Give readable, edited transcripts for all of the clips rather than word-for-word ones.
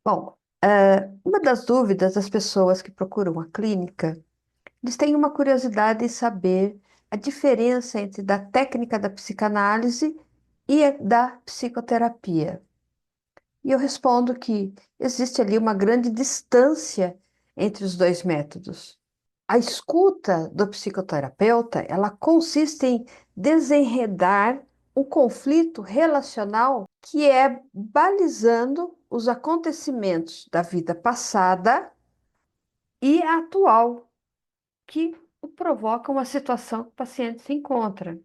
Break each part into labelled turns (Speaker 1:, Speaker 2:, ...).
Speaker 1: Bom, uma das dúvidas das pessoas que procuram a clínica, eles têm uma curiosidade em saber a diferença entre da técnica da psicanálise e a da psicoterapia. E eu respondo que existe ali uma grande distância entre os dois métodos. A escuta do psicoterapeuta, ela consiste em desenredar um conflito relacional que é balizando os acontecimentos da vida passada e atual que provocam a situação que o paciente se encontra.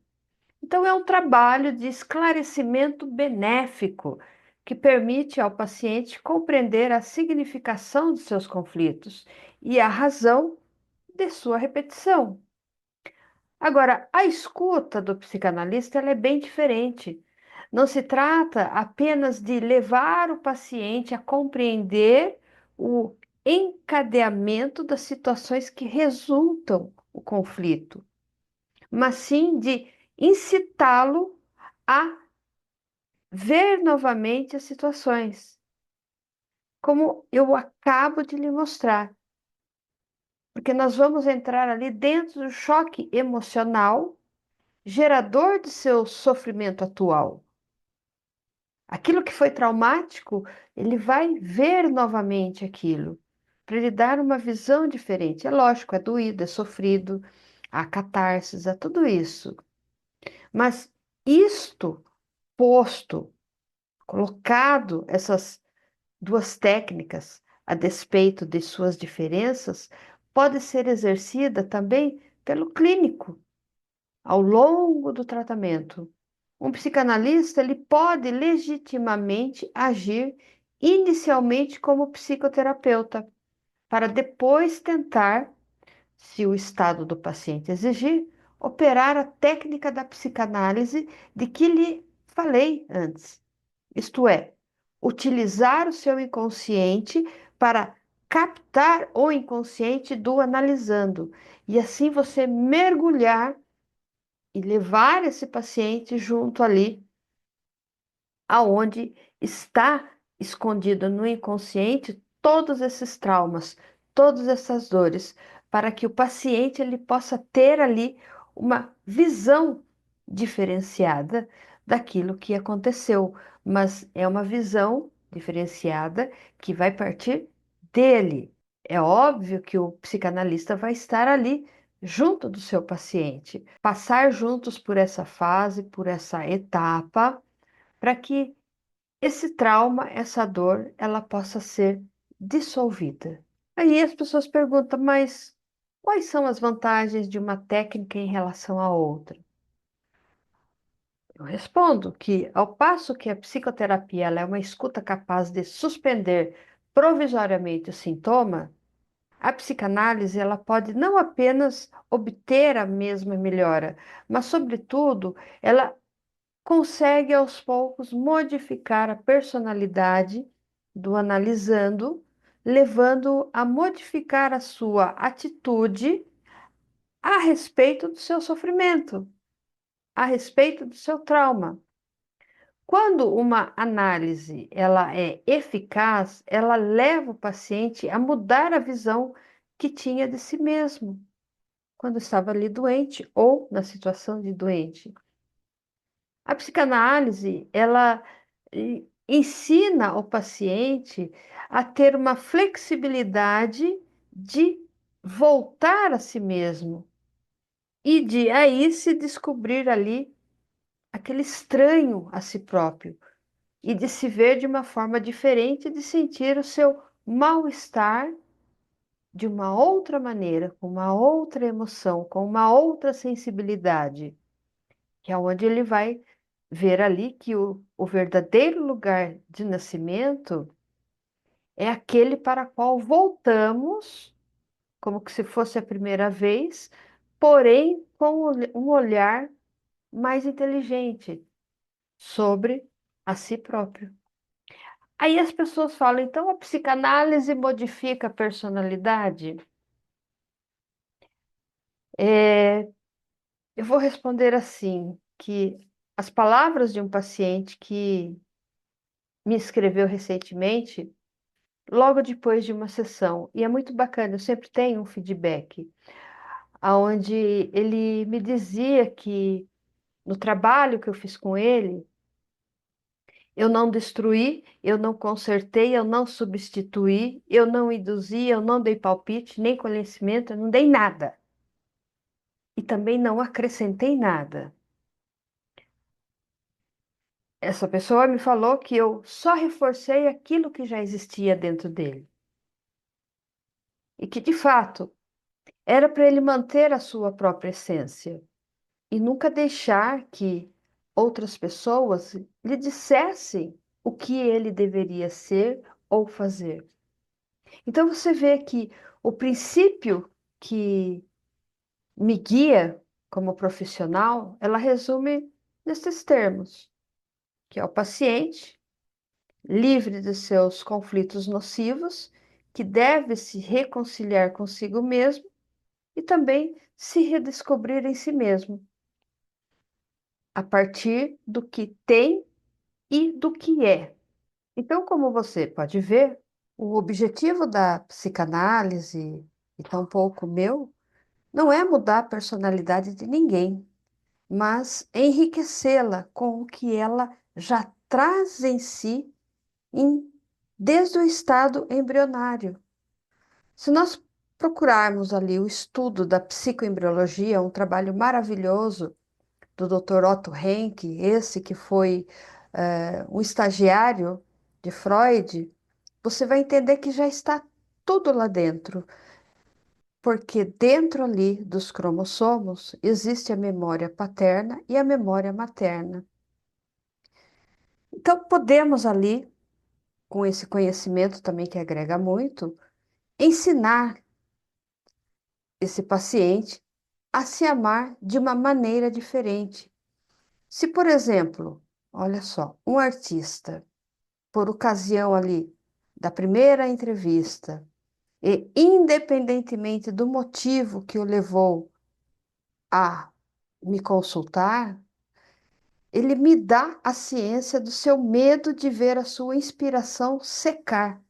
Speaker 1: Então, é um trabalho de esclarecimento benéfico que permite ao paciente compreender a significação de seus conflitos e a razão de sua repetição. Agora, a escuta do psicanalista ela é bem diferente. Não se trata apenas de levar o paciente a compreender o encadeamento das situações que resultam o conflito, mas sim de incitá-lo a ver novamente as situações, como eu acabo de lhe mostrar, porque nós vamos entrar ali dentro do choque emocional gerador de seu sofrimento atual. Aquilo que foi traumático, ele vai ver novamente aquilo, para ele dar uma visão diferente. É lógico, é doído, é sofrido, há catarses, há tudo isso. Mas isto posto, colocado essas duas técnicas a despeito de suas diferenças, pode ser exercida também pelo clínico ao longo do tratamento. Um psicanalista ele pode legitimamente agir inicialmente como psicoterapeuta, para depois tentar, se o estado do paciente exigir, operar a técnica da psicanálise de que lhe falei antes. Isto é, utilizar o seu inconsciente para captar o inconsciente do analisando e assim você mergulhar e levar esse paciente junto ali aonde está escondido no inconsciente todos esses traumas, todas essas dores, para que o paciente ele possa ter ali uma visão diferenciada daquilo que aconteceu, mas é uma visão diferenciada que vai partir dele. É óbvio que o psicanalista vai estar ali junto do seu paciente, passar juntos por essa fase, por essa etapa para que esse trauma, essa dor, ela possa ser dissolvida. Aí as pessoas perguntam, mas quais são as vantagens de uma técnica em relação à outra? Eu respondo que, ao passo que a psicoterapia ela é uma escuta capaz de suspender provisoriamente o sintoma, a psicanálise ela pode não apenas obter a mesma melhora, mas, sobretudo, ela consegue aos poucos modificar a personalidade do analisando, levando a modificar a sua atitude a respeito do seu sofrimento, a respeito do seu trauma. Quando uma análise ela é eficaz, ela leva o paciente a mudar a visão que tinha de si mesmo quando estava ali doente ou na situação de doente. A psicanálise, ela ensina o paciente a ter uma flexibilidade de voltar a si mesmo e de aí se descobrir ali aquele estranho a si próprio e de se ver de uma forma diferente, de sentir o seu mal-estar de uma outra maneira, com uma outra emoção, com uma outra sensibilidade, que é onde ele vai ver ali que o verdadeiro lugar de nascimento é aquele para qual voltamos, como que se fosse a primeira vez, porém com um olhar mais inteligente sobre a si próprio. Aí as pessoas falam, então a psicanálise modifica a personalidade? É, eu vou responder assim, que as palavras de um paciente que me escreveu recentemente logo depois de uma sessão. E é muito bacana, eu sempre tenho um feedback, onde ele me dizia que no trabalho que eu fiz com ele, eu não destruí, eu não consertei, eu não substituí, eu não induzi, eu não dei palpite, nem conhecimento, eu não dei nada. E também não acrescentei nada. Essa pessoa me falou que eu só reforcei aquilo que já existia dentro dele. E que, de fato, era para ele manter a sua própria essência e nunca deixar que outras pessoas lhe dissessem o que ele deveria ser ou fazer. Então você vê que o princípio que me guia como profissional, ela resume nesses termos, que é o paciente livre de seus conflitos nocivos, que deve se reconciliar consigo mesmo e também se redescobrir em si mesmo, a partir do que tem e do que é. Então, como você pode ver, o objetivo da psicanálise, e tampouco o meu, não é mudar a personalidade de ninguém, mas enriquecê-la com o que ela já traz em si em- desde o estado embrionário. Se nós procurarmos ali o estudo da psicoembriologia, um trabalho maravilhoso do Dr. Otto Henke, esse que foi um estagiário de Freud, você vai entender que já está tudo lá dentro, porque dentro ali dos cromossomos existe a memória paterna e a memória materna. Então, podemos ali, com esse conhecimento também que agrega muito, ensinar esse paciente a se amar de uma maneira diferente. Se, por exemplo, olha só, um artista, por ocasião ali da primeira entrevista, e independentemente do motivo que o levou a me consultar, ele me dá a ciência do seu medo de ver a sua inspiração secar,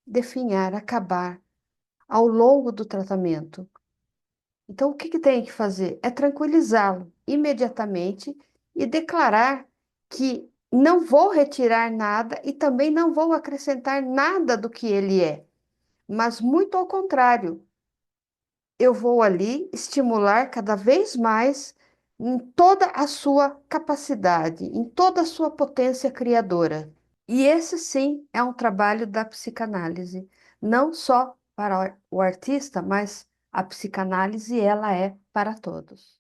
Speaker 1: definhar, acabar ao longo do tratamento. Então, o que que tem que fazer? É tranquilizá-lo imediatamente e declarar que não vou retirar nada e também não vou acrescentar nada do que ele é, mas muito ao contrário, eu vou ali estimular cada vez mais em toda a sua capacidade, em toda a sua potência criadora. E esse sim é um trabalho da psicanálise, não só para o artista, mas a psicanálise ela é para todos.